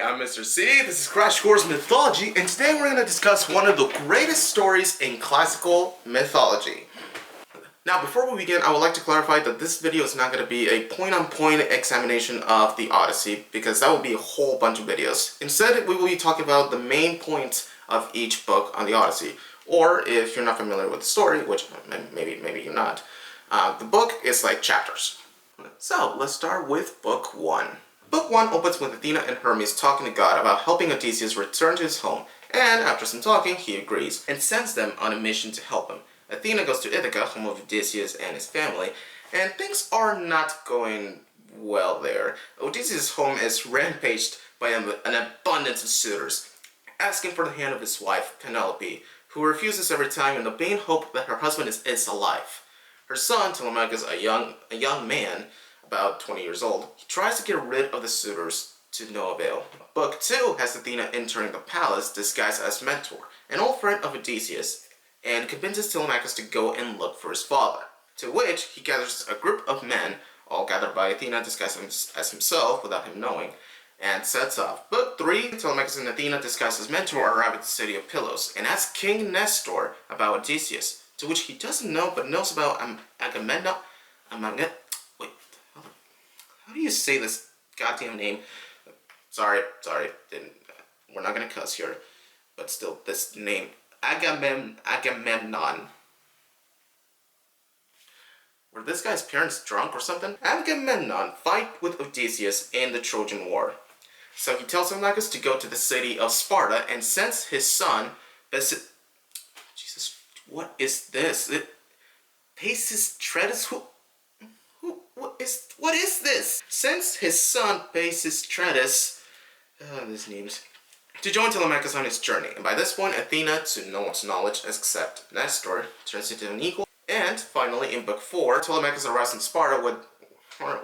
I'm Mr. C, this is Crash Course Mythology, and today we're going to discuss one of the greatest stories in classical mythology. Now, before we begin, I would like to clarify that this video is not going to be a point-on-point examination of the Odyssey, because that would be a whole bunch of videos. Instead, we will be talking about the main points of each book on the Odyssey. Or, if you're not familiar with the story, which maybe you're not, the book is like chapters. So, let's start with Book 1. Book 1 opens with Athena and Hermes talking to God about helping Odysseus return to his home, and after some talking, he agrees, and sends them on a mission to help him. Athena goes to Ithaca, home of Odysseus and his family, and things are not going well there. Odysseus' home is rampaged by an abundance of suitors, asking for the hand of his wife, Penelope, who refuses every time in the vain hope that her husband is alive. Her son, Telemachus, a young man, about 20 years old, he tries to get rid of the suitors to no avail. Book 2 has Athena entering the palace disguised as Mentor, an old friend of Odysseus, and convinces Telemachus to go and look for his father. To which he gathers a group of men, all gathered by Athena disguised as himself without him knowing, and sets off. Book 3, Telemachus and Athena disguised as Mentor arrive at the city of Pylos and ask King Nestor about Odysseus, to which he doesn't know but knows about Agamemnon. Wait, how do you say this goddamn name? Sorry, we're not gonna cuss here, but still, this name, Agamemnon. Were this guy's parents drunk or something? Agamemnon fight with Odysseus in the Trojan War. So he tells Telemachus to go to the city of Sparta and sends his son, Jesus, what is this? Pisistratus, what is this? Sends his son Pisistratus, these names, to join Telemachus on his journey. And by this point, Athena, to no one's knowledge except Nestor, turns into an equal. And finally, in Book 4, Telemachus arrives in Sparta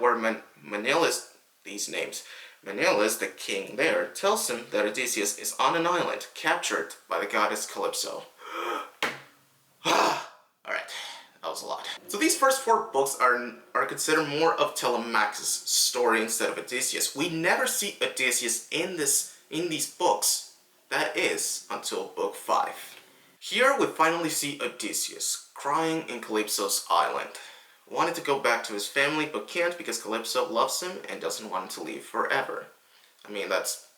where Menelaus, these names, Menelaus, the king there, tells him that Odysseus is on an island, captured by the goddess Calypso. Alright, that was a lot. So these first 4 books are considered more of Telemachus' story instead of Odysseus. We never see Odysseus in these books. That is, until Book 5. Here we finally see Odysseus, crying in Calypso's island. Wanted to go back to his family, but can't because Calypso loves him and doesn't want him to leave forever. I mean, that's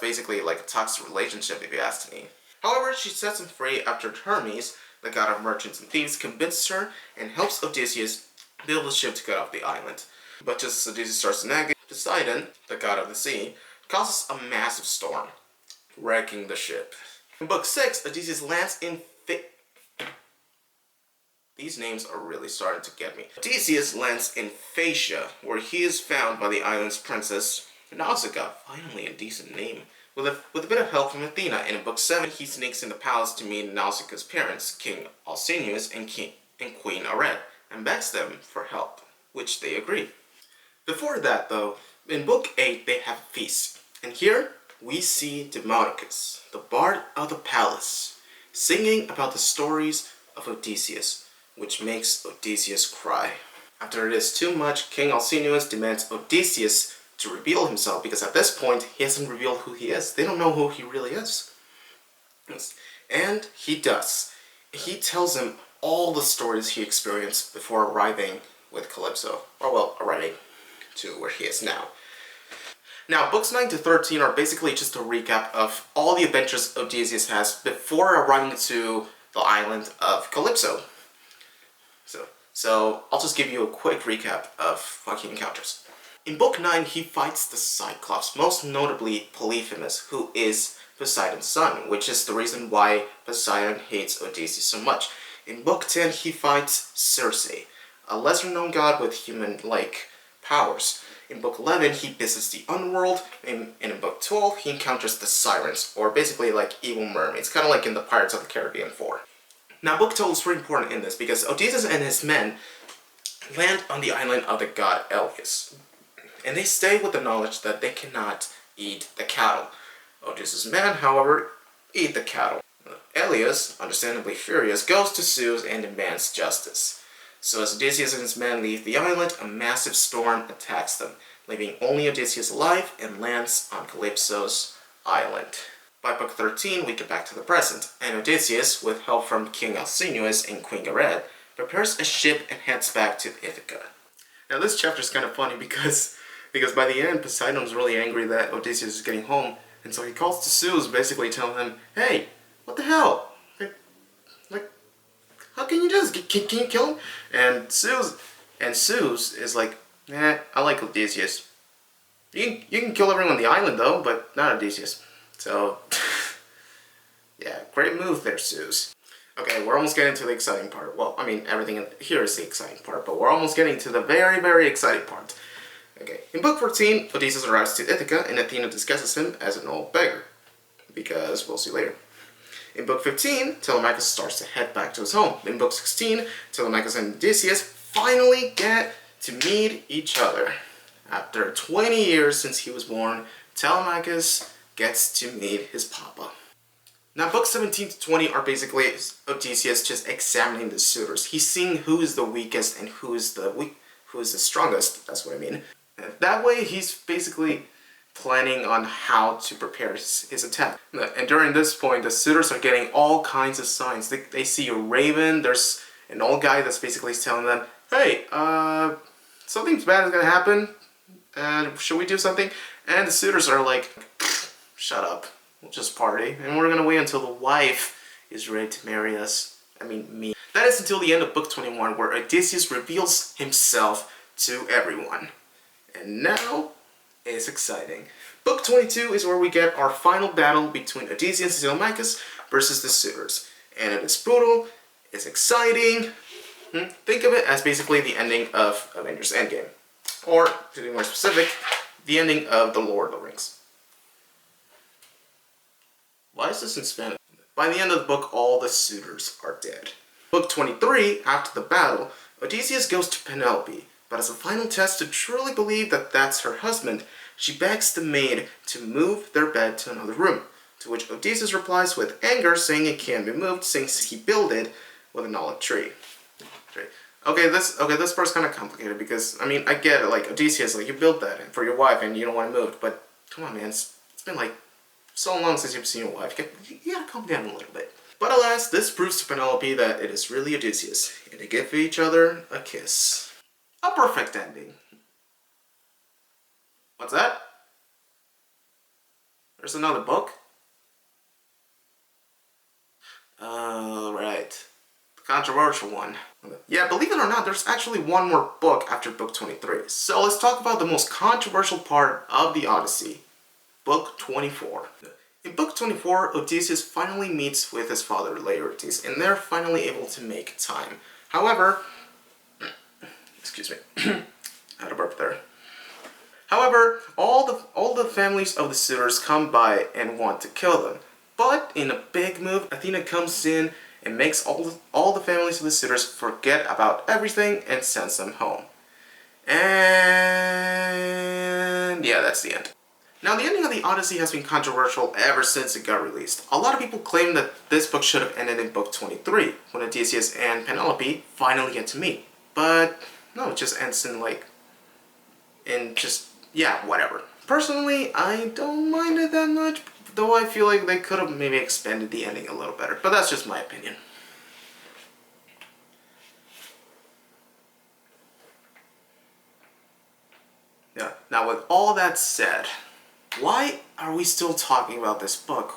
basically like a toxic relationship if you ask me. However, she sets him free after Hermes, the god of merchants and thieves, convinces her and helps Odysseus build a ship to get off the island. But just as Odysseus starts to nag, Poseidon, the god of the sea, causes a massive storm, wrecking the ship. In Book 6, Odysseus lands in These names are really starting to get me. Odysseus lands in Phaeacia, where he is found by the island's princess, Nausicaa, finally a decent name, with a bit of help from Athena. And in Book 7, he sneaks in the palace to meet Nausicaa's parents, King Alcinous and Queen Arete, and begs them for help, which they agree. Before that, though, in Book 8, they have a feast. And here, we see Demodocus, the bard of the palace, singing about the stories of Odysseus, which makes Odysseus cry. After it is too much, King Alcinous demands Odysseus to reveal himself, because at this point, he hasn't revealed who he is. They don't know who he really is. And he does. He tells him all the stories he experienced before arriving with Calypso, or well, arriving to where he is now. Now, books 9 to 13 are basically just a recap of all the adventures Odysseus has before arriving to the island of Calypso. So I'll just give you a quick recap of what he encounters. In Book 9, he fights the Cyclops, most notably Polyphemus, who is Poseidon's son, which is the reason why Poseidon hates Odysseus so much. In Book 10, he fights Circe, a lesser-known god with human-like powers. In Book 11, he visits the underworld, and in Book 12, he encounters the Sirens, or basically like evil mermaids, kind of like in the Pirates of the Caribbean 4. Now, Book 12 is very important in this, because Odysseus and his men land on the island of the god Elias, and they stay with the knowledge that they cannot eat the cattle. Odysseus' men, however, eat the cattle. Elias, understandably furious, goes to Zeus and demands justice. So as Odysseus and his men leave the island, a massive storm attacks them, leaving only Odysseus alive and lands on Calypso's island. By book 13, we get back to the present, and Odysseus, with help from King Alcinous and Queen Gareth, prepares a ship and heads back to Ithaca. Now this chapter is kind of funny because by the end, Poseidon's really angry that Odysseus is getting home, and so he calls to Zeus, basically telling him, "Hey, what the hell? Like, how can you do this? Can you kill him?" And Zeus is like, "Nah, I like Odysseus. You can kill everyone on the island though, but not Odysseus." So, yeah, great move there, Zeus. Okay, we're almost getting to the exciting part. Well, I mean, everything here is the exciting part, but we're almost getting to the very, very exciting part. Okay, in book 14, Odysseus arrives to Ithaca and Athena discusses him as an old beggar, because we'll see later. In book 15, Telemachus starts to head back to his home. In book 16, Telemachus and Odysseus finally get to meet each other. After 20 years since he was born, Telemachus gets to meet his papa. Now, books 17 to 20 are basically Odysseus just examining the suitors. He's seeing who is the weakest and who is the strongest. That's what I mean. That way, he's basically planning on how to prepare his attack. And during this point, the suitors are getting all kinds of signs. They see a raven. There's an old guy that's basically telling them, "Hey, something bad is gonna happen. Should we do something?" And the suitors are like, "Shut up. We'll just party, and we're gonna wait until the wife is ready to marry us. I mean, me." That is until the end of book 21, where Odysseus reveals himself to everyone. And now, it's exciting. Book 22 is where we get our final battle between Odysseus and Telemachus versus the suitors. And it is brutal, it's exciting. Think of it as basically the ending of Avengers Endgame. Or, to be more specific, the ending of The Lord of the Rings. Why is this in Spanish? By the end of the book, all the suitors are dead. Book 23, after the battle, Odysseus goes to Penelope, but as a final test to truly believe that that's her husband, she begs the maid to move their bed to another room, to which Odysseus replies with anger, saying it can't be moved since he built it with an olive tree. Okay, this part's kind of complicated because, I mean, I get it, like, Odysseus, like, you built that for your wife and you don't want it moved, but come on, man, it's been like so long since you've seen your wife. You gotta calm down a little bit. But alas, this proves to Penelope that it is really Odysseus, and they give each other a kiss. A perfect ending. What's that? There's another book? Oh, right. The controversial one. Yeah, believe it or not, there's actually one more book after book 23. So let's talk about the most controversial part of the Odyssey. Book 24. In book 24, Odysseus finally meets with his father Laertes, and they're finally able to make time. However, excuse me, I had a burp there. However, all the families of the suitors come by and want to kill them. But in a big move, Athena comes in and makes all the families of the suitors forget about everything and sends them home. And yeah, that's the end. Now, the ending of the Odyssey has been controversial ever since it got released. A lot of people claim that this book should have ended in book 23, when Odysseus and Penelope finally get to meet. But no, it just ends in yeah, whatever. Personally, I don't mind it that much, though I feel like they could have maybe expanded the ending a little better, but that's just my opinion. Yeah. Now, with all that said, why are we still talking about this book?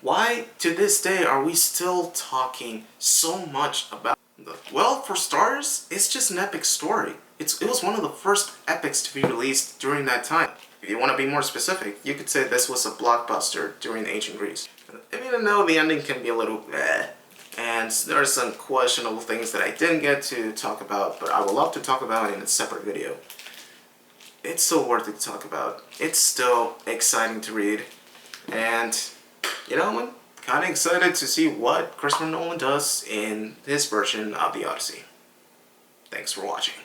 Why, to this day, are we still talking so much about it? Well, for starters, it's just an epic story. It was one of the first epics to be released during that time. If you want to be more specific, you could say this was a blockbuster during ancient Greece. Even though the ending can be a little and there are some questionable things that I didn't get to talk about, but I would love to talk about in a separate video. It's still worth it to talk about. It's still exciting to read. And, you know, I'm kind of excited to see what Christopher Nolan does in his version of the Odyssey. Thanks for watching.